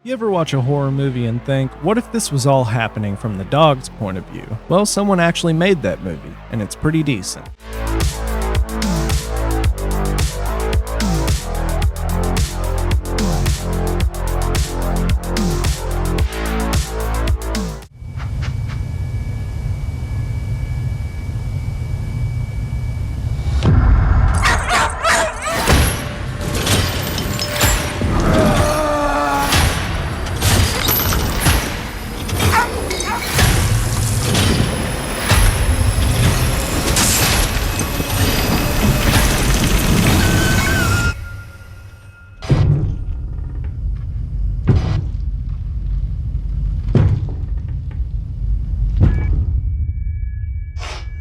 You ever watch a horror movie and think, what if this was all happening from the dog's point of view? Well, someone actually made that movie, and it's pretty decent.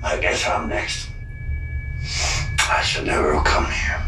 I guess I'm next. I should never have come here.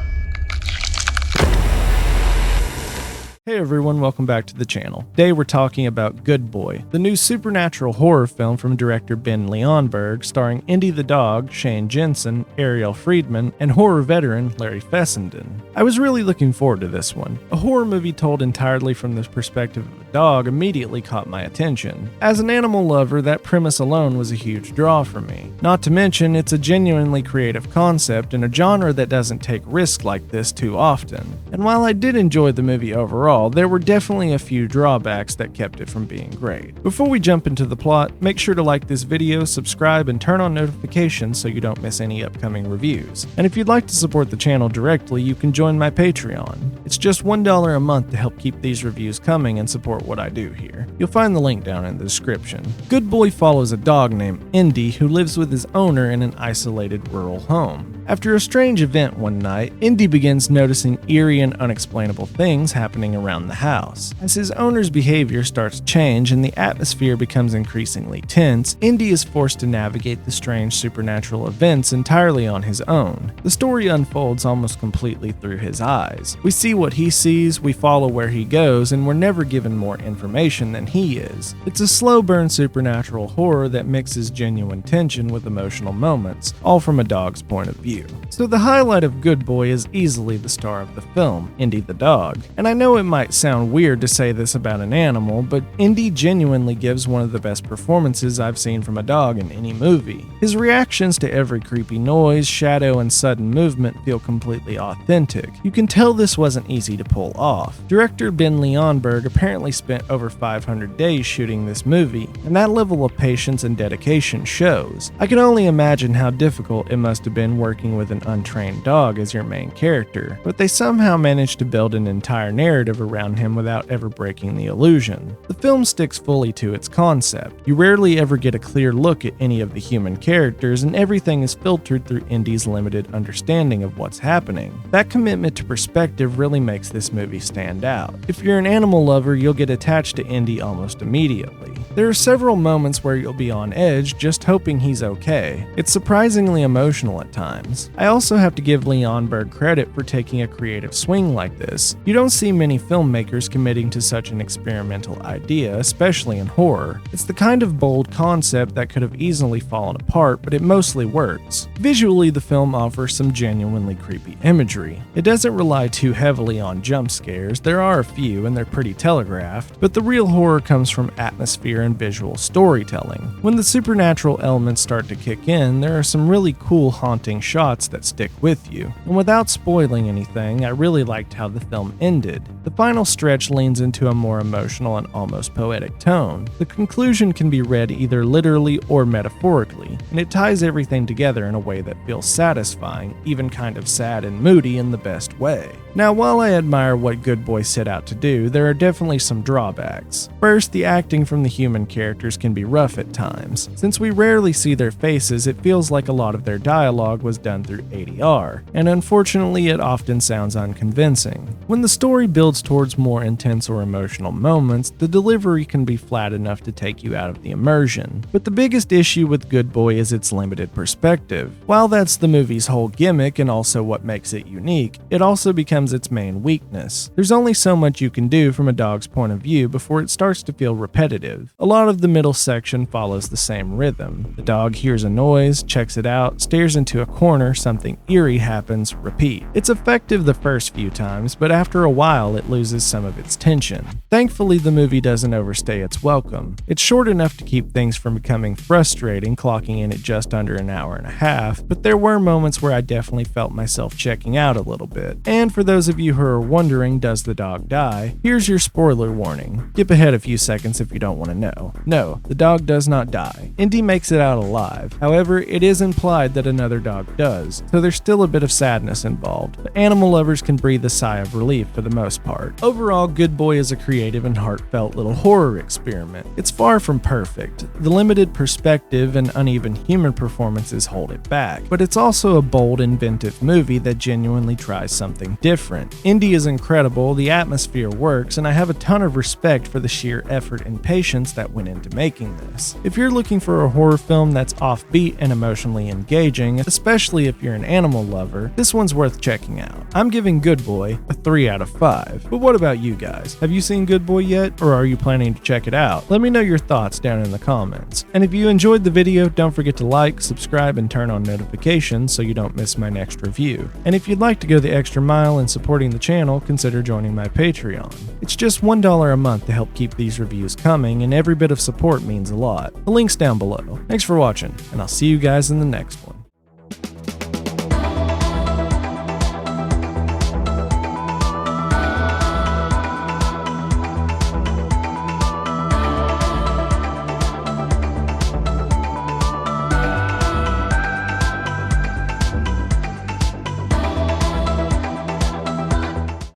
Hey everyone, welcome back to the channel. Today we're talking about Good Boy, the new supernatural horror film from director Ben Leonberg, starring Indy the Dog, Jensen, Arielle Friedman, and horror veteran Larry Fessenden. I was really looking forward to this one. A horror movie told entirely from the perspective of a dog immediately caught my attention. As an animal lover, that premise alone was a huge draw for me. Not to mention, it's a genuinely creative concept in a genre that doesn't take risks like this too often. And while I did enjoy the movie overall, there were definitely a few drawbacks that kept it from being great. Before we jump into the plot, make sure to like this video, subscribe, and turn on notifications so you don't miss any upcoming reviews. And if you'd like to support the channel directly, you can join my Patreon. It's just $1 a month to help keep these reviews coming and support what I do here. You'll find the link down in the description. Good Boy follows a dog named Indy who lives with his owner in an isolated rural home. After a strange event one night, Indy begins noticing eerie and unexplainable things happening around the house. As his owner's behavior starts to change and the atmosphere becomes increasingly tense, Indy is forced to navigate the strange supernatural events entirely on his own. The story unfolds almost completely through his eyes. We see what he sees, we follow where he goes, and we're never given more information than he is. It's a slow burn supernatural horror that mixes genuine tension with emotional moments, all from a dog's point of view. So the highlight of Good Boy is easily the star of the film, Indy the Dog. And I know it might sound weird to say this about an animal, but Indy genuinely gives one of the best performances I've seen from a dog in any movie. His reactions to every creepy noise, shadow, and sudden movement feel completely authentic. You can tell this wasn't easy to pull off. Director Ben Leonberg apparently spent over 500 days shooting this movie, and that level of patience and dedication shows. I can only imagine how difficult it must have been working with an untrained dog as your main character, but they somehow managed to build an entire narrative around him without ever breaking the illusion. The film sticks fully to its concept. You rarely ever get a clear look at any of the human characters, and everything is filtered through Indy's limited understanding of what's happening. That commitment to perspective really makes this movie stand out. If you're an animal lover, you'll get attached to Indy almost immediately. There are several moments where you'll be on edge just hoping he's okay. It's surprisingly emotional at times. I also have to give Leonberg credit for taking a creative swing like this. You don't see many filmmakers committing to such an experimental idea, especially in horror. It's the kind of bold concept that could have easily fallen apart, but it mostly works. Visually, the film offers some genuinely creepy imagery. It doesn't rely too heavily on jump scares. There are a few, and they're pretty telegraphed, but the real horror comes from atmosphere and visual storytelling. When the supernatural elements start to kick in, there are some really cool haunting shots that stick with you. And without spoiling anything, I really liked how the film ended. The final stretch leans into a more emotional and almost poetic tone. The conclusion can be read either literally or metaphorically, and it ties everything together in a way that feels satisfying, even kind of sad and moody in the best way. Now, while I admire what Good Boy set out to do, there are definitely some drawbacks. First, the acting from the human characters can be rough at times. Since we rarely see their faces, it feels like a lot of their dialogue was done through ADR, and unfortunately it often sounds unconvincing. When the story builds towards more intense or emotional moments, the delivery can be flat enough to take you out of the immersion. But the biggest issue with Good Boy is its limited perspective. While that's the movie's whole gimmick and also what makes it unique, it also becomes becomes its main weakness. There's only so much you can do from a dog's point of view before it starts to feel repetitive. A lot of the middle section follows the same rhythm. The dog hears a noise, checks it out, stares into a corner, something eerie happens, repeat. It's effective the first few times, but after a while it loses some of its tension. Thankfully, the movie doesn't overstay its welcome. It's short enough to keep things from becoming frustrating, clocking in at just under an hour and a half, but there were moments where I definitely felt myself checking out a little bit. And for those of you who are wondering, does the dog die? Here's your spoiler warning. Skip ahead a few seconds if you don't want to know. No, the dog does not die. Indy makes it out alive. However, it is implied that another dog does, so there's still a bit of sadness involved. But animal lovers can breathe a sigh of relief for the most part. Overall, Good Boy is a creative and heartfelt little horror experiment. It's far from perfect. The limited perspective and uneven human performances hold it back, but it's also a bold, inventive movie that genuinely tries something different. Indy is incredible, the atmosphere works, and I have a ton of respect for the sheer effort and patience that went into making this. If you're looking for a horror film that's offbeat and emotionally engaging, especially if you're an animal lover, this one's worth checking out. I'm giving Good Boy a 3 out of 5. But what about you guys? Have you seen Good Boy yet, or are you planning to check it out? Let me know your thoughts down in the comments. And if you enjoyed the video, don't forget to like, subscribe, and turn on notifications so you don't miss my next review. And if you'd like to go the extra mile in supporting the channel, consider joining my Patreon. It's just $1 a month to help keep these reviews coming, and every bit of support means a lot. The link's down below. Thanks for watching, and I'll see you guys in the next one.